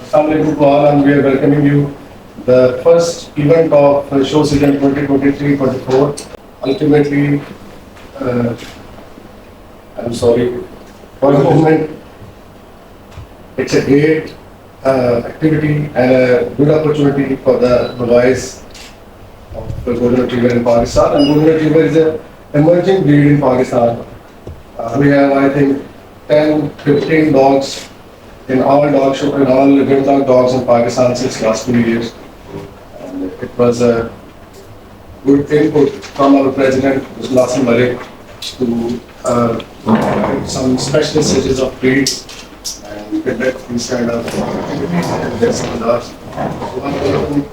Assalamualaikum to all, and we are welcoming you the first event of show season 2023-24. Ultimately, I'm sorry, for the moment, it's a great activity and a good opportunity for the novice of the golden retriever in Pakistan. And golden retriever is an emerging breed in Pakistan. We have, I think, 10, 15 dogs in all dog show, in all good dog dogs in Pakistan since last 2 years. And it was a good input from our president, Mr. Nasir Malik, to some special stages of breed and conduct these kind of activities and their seminars. So I'm welcoming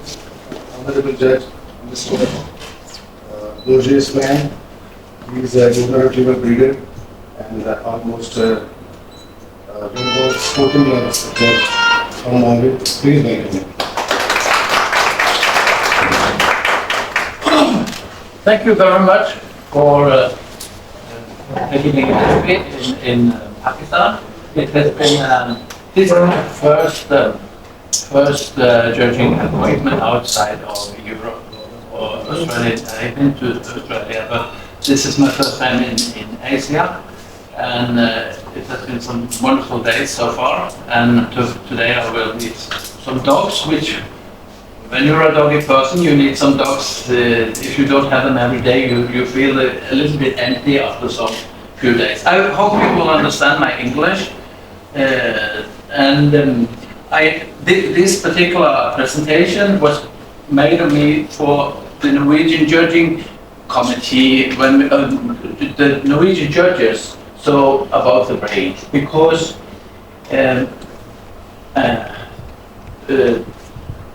Honorable Judge, Mr. Borge Espelande. He is a golden retriever breeder and almost 14 years judge from Lahore. Please welcome him. Thank you very much for taking me in Pakistan. It has been this is my first judging appointment outside of Europe or Australia. I've been to Australia, but this is my first time in Asia, and it has been some wonderful days so far. And today I will meet some dogs, which when you're a doggy person, you need some dogs. If you don't have them every day, you feel a little bit empty after some few days. I hope you will understand my English. This particular presentation was made of me for the Norwegian judging committee when the Norwegian judges saw about the breed, because I'm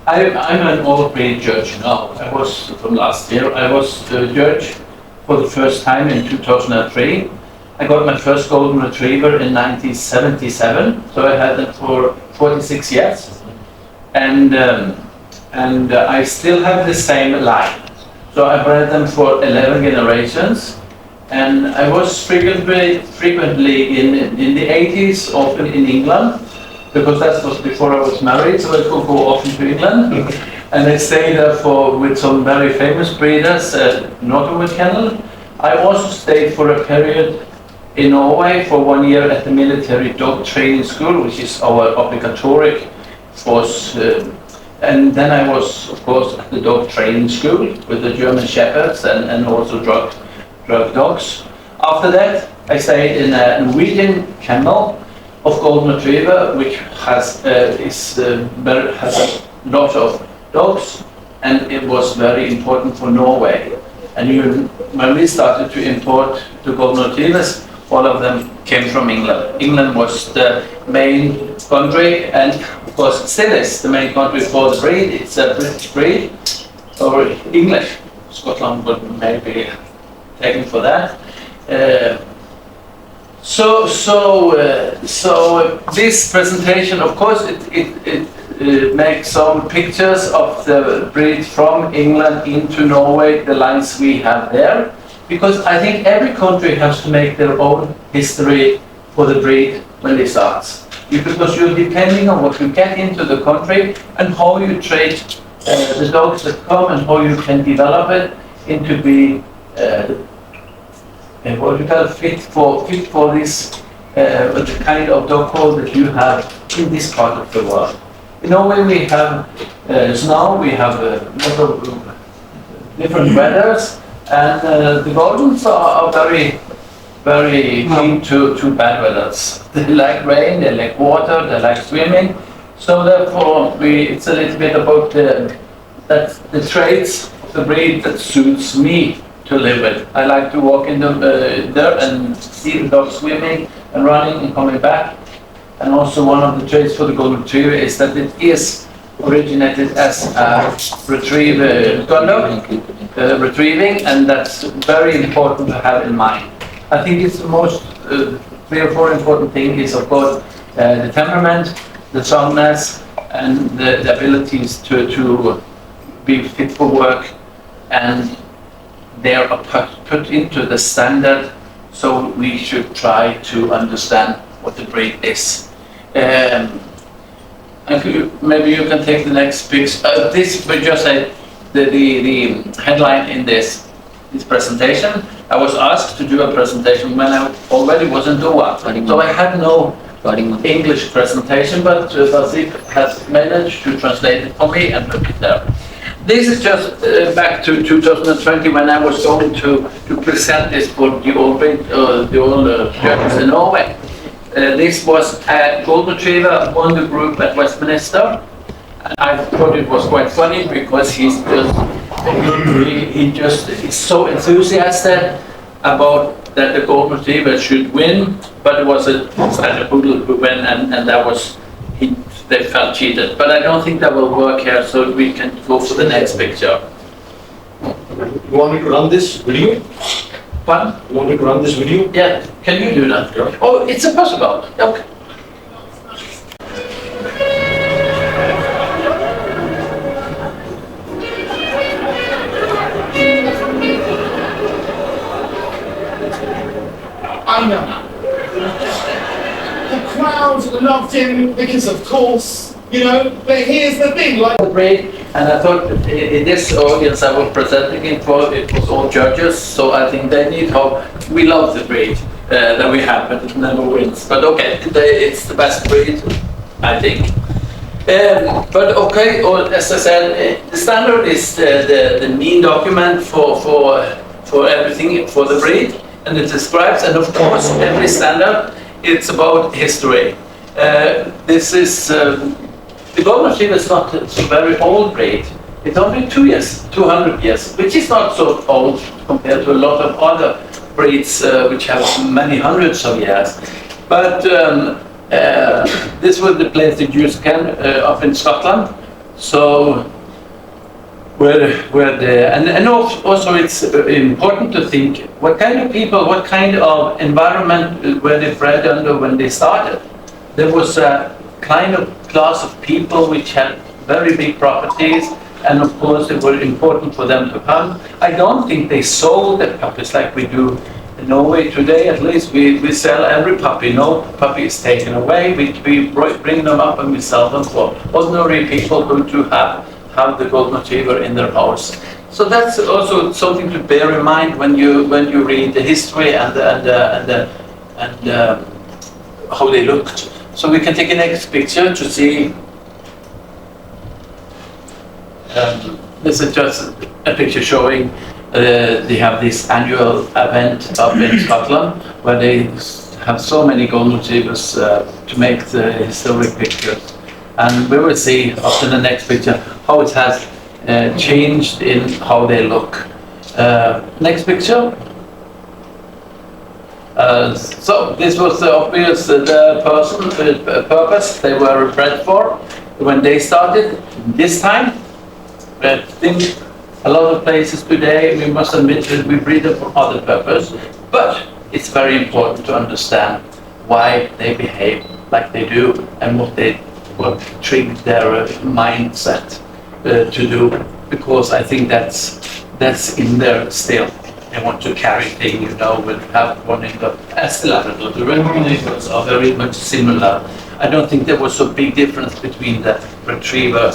an old breed judge now. I was from last year. I was the judge for the first time in 2003. I got my first golden retriever in 1977, so I had them for 46 years, and I still have the same line. So I bred them for 11 generations, and I was frequently in the 80s, often in England, because that was before I was married, so I could go often to England. And I stayed there with some very famous breeders at Northwood Kennel. I also stayed for a period in Norway for 1 year at the military dog training school, which is our obligatory course. And then I was, of course, at the dog training school with the German Shepherds and also drug dogs. After that, I stayed in a Norwegian kennel of golden retriever, which has a lot of dogs, and it was very important for Norway. And when we started to import the golden retrievers, all of them came from England. England was the main country, and of course still is the main country for the breed. It's a British breed, or English. Scotland would maybe taken for that. So this presentation, of course, it makes some pictures of the breed from England into Norway, the lines we have there, because I think every country has to make their own history for the breed when they start. Because you're depending on what you get into the country and how you trade the dogs that come and how you can develop it into be what you call fit for this the kind of dog call that you have in this part of the world. In Norway we have snow, we have a lot of different weathers, and the Goldens are very, very keen to bad weathers. They like rain, they like water, they like swimming. So therefore, it's a little bit about the traits of the breed that suits me to live with. I like to walk in the dirt and see the dog swimming and running and coming back. And also one of the traits for the golden retriever is that it is originated as a retriever dog, retrieving, and that's very important to have in mind. I think it's the most 3 or 4 important thing is, of course, the temperament, the soundness, and the abilities to be fit for work, and they are put into the standard, so we should try to understand what the breed is. Maybe you can take the next picture. This was just the headline in this presentation. I was asked to do a presentation when I already was in Doha, so I had no English presentation, but Vasif has managed to translate it for me and put it there. This is just back to 2020 when I was going to present this for the old judges in Norway. This was a golden retriever won the group at Westminster. And I thought it was quite funny because he just is so enthusiastic about that the golden retriever should win, but it was a standard poodle who won, and that was they felt cheated. But I don't think that will work here, so we can go for the next picture. You want me to run this video? Pardon? You want me to run this video? Yeah, can you do that? Sure. Oh, it's impossible. Okay. I know. The crowd loved him because, of course, you know, but here's the thing, like... Breed, and I thought in this audience I was presenting it for, it was all judges, so I think they need hope. We love the breed that we have, but it never wins. But okay, it's the best breed, I think. But okay, as I said, the standard is the mean document for everything for the breed, and it describes, and of course, every standard, it's about history. This is, the golden retriever is not a very old breed. It's only 200 years, which is not so old compared to a lot of other breeds which have many hundreds of years. But this was the place that you can up in Scotland. So and also it's important to think what kind of people, what kind of environment were they bred under when they started. There was a kind of class of people which had very big properties, and of course it was important for them to come. I don't think they sold their puppies like we do in Norway today. At least we sell every puppy. No puppy is taken away. We bring them up and we sell them for ordinary people who do have the golden retriever in their house. So that's also something to bear in mind when you read the history and how they looked. So we can take a next picture to see. This is just a picture showing they have this annual event up in Scotland where they have so many golden retrievers to make the historic pictures. And we will see after the next picture how it has changed in how they look. Next picture. So this was the obvious purpose they were bred for when they started. This time, I think a lot of places today, we must admit that we breed them for other purpose, but it's very important to understand why they behave like they do and what triggered their mindset to do, because I think that's in there still. They want to carry things, you know, we'll have one in the Espelande, the regulators are very much similar. I don't think there was a big difference between the retriever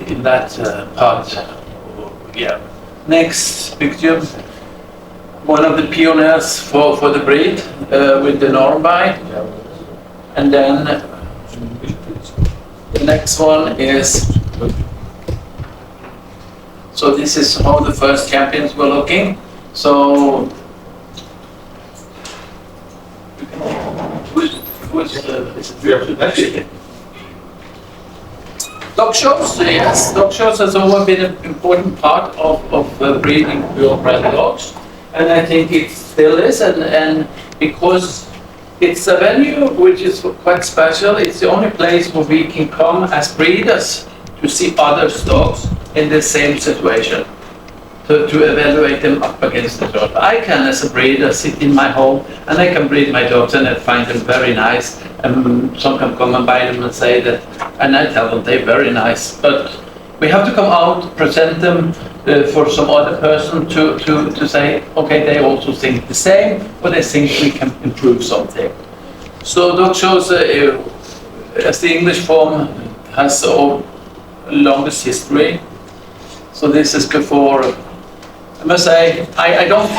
in that part. Yeah. Next picture. One of the pioneers for the breed with the Norby. And then the next one is, so this is how the first champions were looking. So, dog shows, yes, dog shows has always been an important part of breeding purebred dogs, and I think it still is, and because it's a venue which is quite special. It's the only place where we can come as breeders to see other dogs in the same situation, to evaluate them up against the dog. I can, as a breeder, sit in my home and I can breed my dogs and I find them very nice. And some can come and buy them and say that, and I tell them they're very nice. But we have to come out, present them for some other person to say, okay, they also think the same, but they think we can improve something. So dog shows, as the English form has the longest history. So this is before, I must say, I don't think